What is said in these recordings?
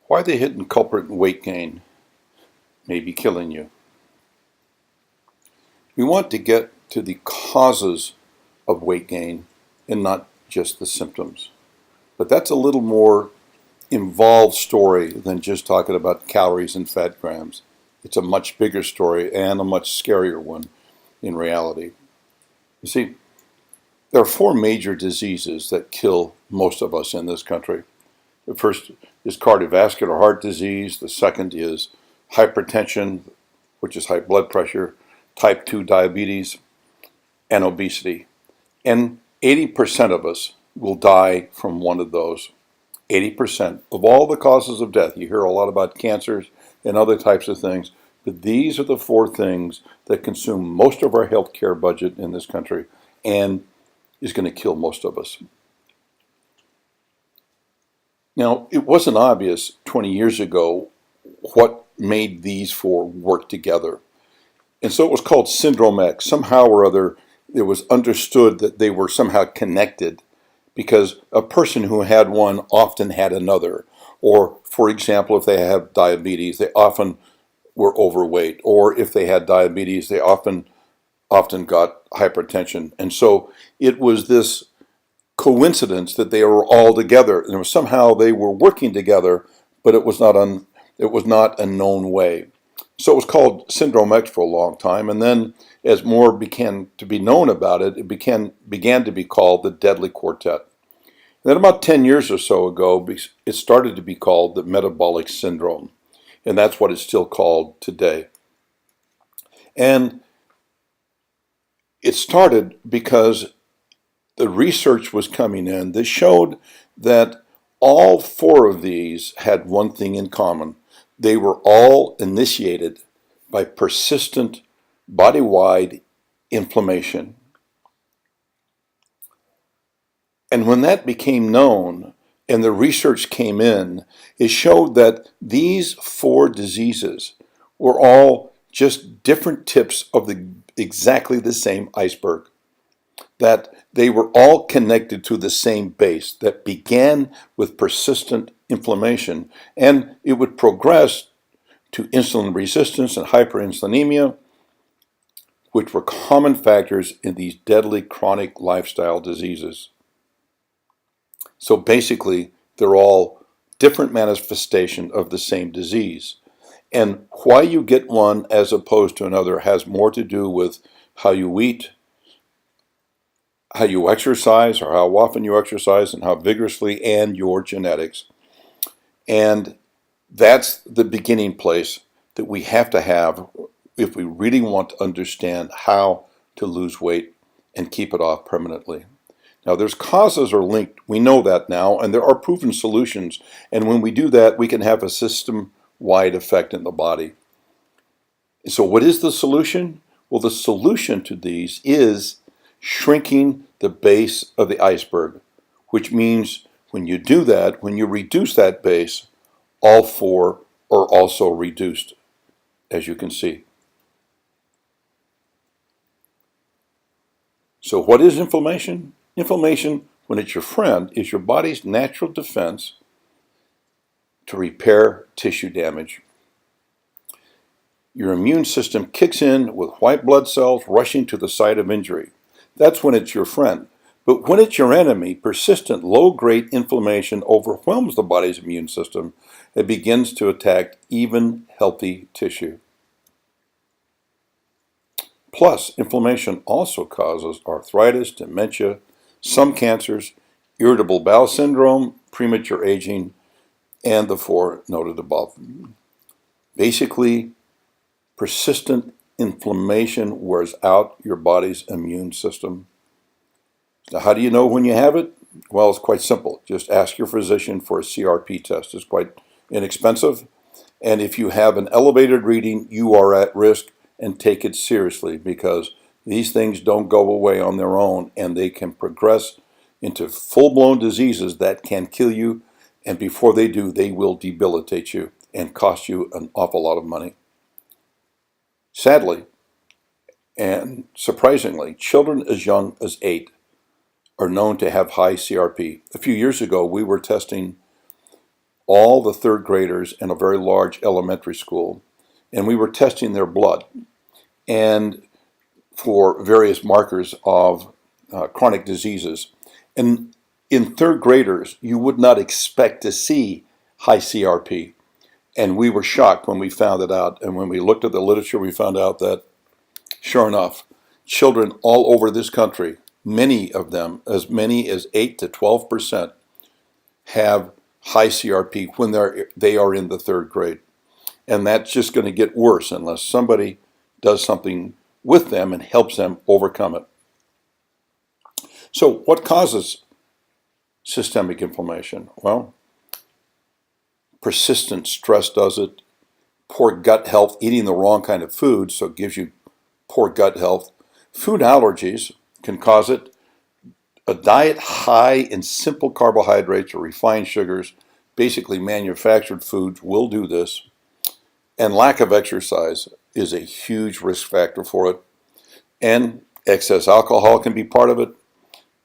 Why the hidden culprit in weight gain may be killing you. We want to get to the causes of weight gain and not just the symptoms. But that's a little more involved story than just talking about calories and fat grams. It's a much bigger story and a much scarier one in reality. You see, there are four major diseases that kill most of us in this country. The first is cardiovascular heart disease. The second is hypertension, which is high blood pressure, type 2 diabetes, and obesity. And 80% of us will die from one of those. 80% of all the causes of death. You hear a lot about cancers and other types of things, but these are the four things that consume most of our healthcare budget in this country and is going to kill most of us. Now, it wasn't obvious 20 years ago what made these four work together. And so it was called Syndrome X. Somehow or other, it was understood that they were somehow connected because a person who had one often had another. Or, for example, if they have diabetes, they often were overweight. Or if they had diabetes, they often got hypertension. And so it was this coincidence that they were all together. And somehow they were working together, but it was not a known way. So it was called Syndrome X for a long time, and then as more began to be known about it, it began to be called the Deadly Quartet. And then about 10 years or so ago, it started to be called the Metabolic Syndrome, and that's what it's still called today. And it started because the research was coming in that showed that all four of these had one thing in common. They were all initiated by persistent body-wide inflammation. And when that became known and the research came in, it showed that these four diseases were all just different tips of exactly the same iceberg. That they were all connected to the same base that began with persistent inflammation, and it would progress to insulin resistance and hyperinsulinemia, which were common factors in these deadly chronic lifestyle diseases. So basically, they're all different manifestations of the same disease. And why you get one as opposed to another has more to do with how you eat, how you exercise, or how often you exercise, and how vigorously, and your genetics. And that's the beginning place that we have to have if we really want to understand how to lose weight and keep it off permanently. Now, there's causes are linked. We know that now, and there are proven solutions. And when we do that, we can have a system-wide effect in the body. So what is the solution? Well, the solution to these is shrinking the base of the iceberg, which means when you do that, when you reduce that base, all four are also reduced, as you can see. So what is inflammation? Inflammation, when it's your friend, is your body's natural defense to repair tissue damage. Your immune system kicks in with white blood cells rushing to the site of injury. That's when it's your friend. But when it's your enemy, persistent low-grade inflammation overwhelms the body's immune system and begins to attack even healthy tissue. Plus, inflammation also causes arthritis, dementia, some cancers, irritable bowel syndrome, premature aging, and the four noted above. Basically, persistent inflammation wears out your body's immune system. Now, how do you know when you have it? Well, it's quite simple. Just ask your physician for a CRP test. It's quite inexpensive. And if you have an elevated reading, you are at risk, and take it seriously because these things don't go away on their own and they can progress into full-blown diseases that can kill you. And before they do, they will debilitate you and cost you an awful lot of money. Sadly, and surprisingly, children as young as 8 are known to have high CRP. A few years ago, we were testing all the third graders in a very large elementary school, and we were testing their blood and for various markers of chronic diseases. And in third graders, you would not expect to see high CRP. And we were shocked when we found it out. And when we looked at the literature, we found out that, sure enough, children all over this country, many of them, as many as 8 to 12%, have high CRP when they are in the third grade. And that's just going to get worse unless somebody does something with them and helps them overcome it. So what causes systemic inflammation? Well, persistent stress does it. Poor gut health, eating the wrong kind of food, so it gives you poor gut health. Food allergies can cause it. A diet high in simple carbohydrates or refined sugars, basically manufactured foods, will do this. And lack of exercise is a huge risk factor for it. And excess alcohol can be part of it.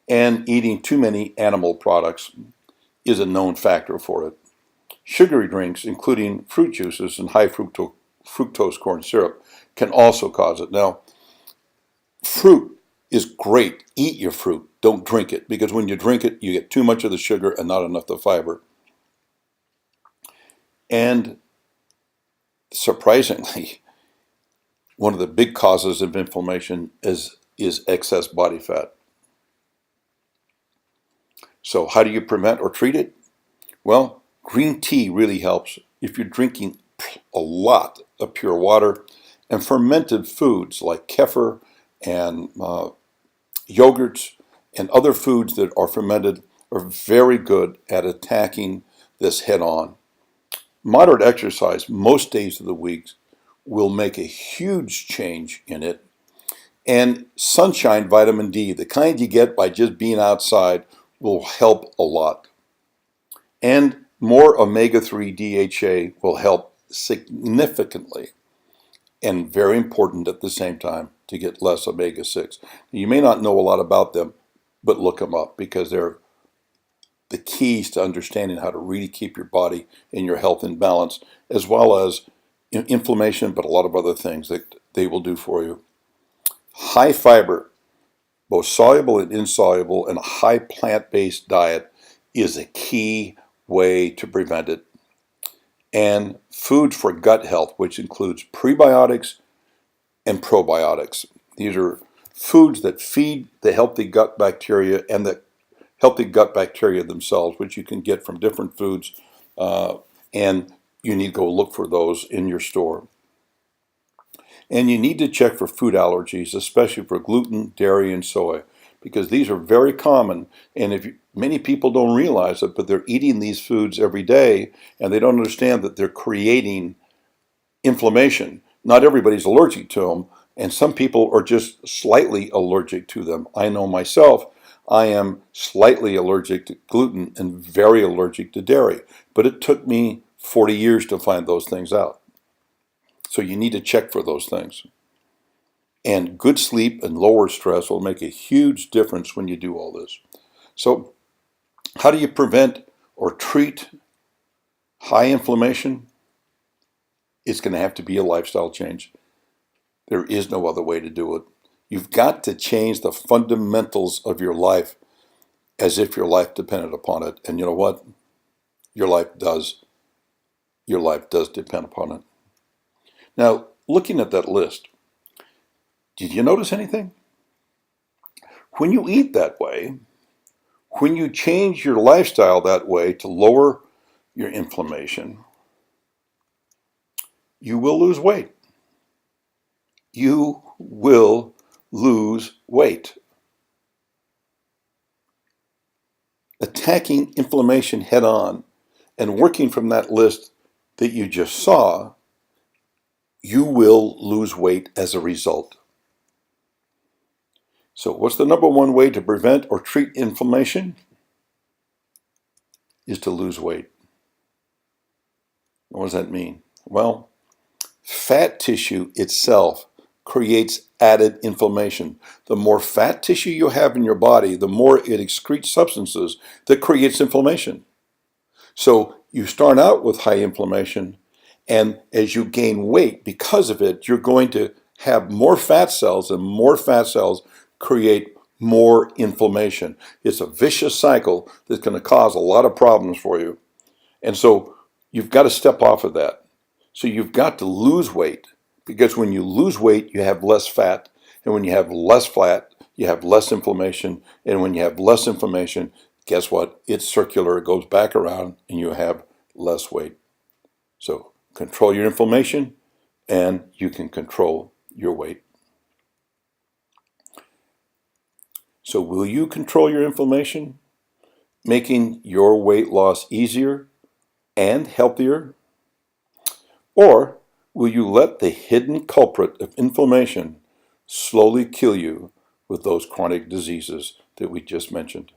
And eating too many animal products is a known factor for it. Sugary drinks, including fruit juices and high fructose corn syrup, can also cause it. Now, fruit is great. Eat your fruit. Don't drink it, because when you drink it, you get too much of the sugar and not enough of the fiber. And surprisingly, one of the big causes of inflammation is excess body fat. So how do you prevent or treat it? Well, green tea really helps if you're drinking a lot of pure water, and fermented foods like kefir and yogurts and other foods that are fermented are very good at attacking this head on. Moderate exercise most days of the week will make a huge change in it. And sunshine vitamin D, the kind you get by just being outside, will help a lot. And more omega-3 DHA will help significantly, and very important at the same time, to get less omega-6. You may not know a lot about them, but look them up, because they're the keys to understanding how to really keep your body and your health in balance, as well as inflammation, but a lot of other things that they will do for you. High fiber, both soluble and insoluble, and a high plant-based diet is a key way to prevent it. And food for gut health, which includes prebiotics and probiotics. These are foods that feed the healthy gut bacteria and the healthy gut bacteria themselves, which you can get from different foods, and you need to go look for those in your store. And you need to check for food allergies, especially for gluten, dairy, and soy, because these are very common. And many people don't realize it, but they're eating these foods every day, and they don't understand that they're creating inflammation. Not everybody's allergic to them, and some people are just slightly allergic to them. I know myself, I am slightly allergic to gluten and very allergic to dairy, but it took me 40 years to find those things out. So you need to check for those things. And good sleep and lower stress will make a huge difference when you do all this. So how do you prevent or treat high inflammation? It's going to have to be a lifestyle change. There is no other way to do it. You've got to change the fundamentals of your life as if your life depended upon it. And you know what? Your life does depend upon it. Now, looking at that list, did you notice anything? When you eat that way, when you change your lifestyle that way to lower your inflammation, you will lose weight. You will lose weight. Attacking inflammation head on and working from that list that you just saw, you will lose weight as a result. So what's the number one way to prevent or treat inflammation? Is to lose weight. What does that mean? Well, fat tissue itself creates added inflammation. The more fat tissue you have in your body, the more it excretes substances that creates inflammation. So You start out with high inflammation, and as you gain weight because of it, you're going to have more fat cells, and more fat cells create more inflammation. It's a vicious cycle that's going to cause a lot of problems for you. And so you've got to step off of that. So you've got to lose weight, because when you lose weight, you have less fat. And when you have less fat, you have less inflammation. And when you have less inflammation, guess what? It's circular. It goes back around and you have less weight. So control your inflammation and you can control your weight. So will you control your inflammation, making your weight loss easier and healthier? Or will you let the hidden culprit of inflammation slowly kill you with those chronic diseases that we just mentioned?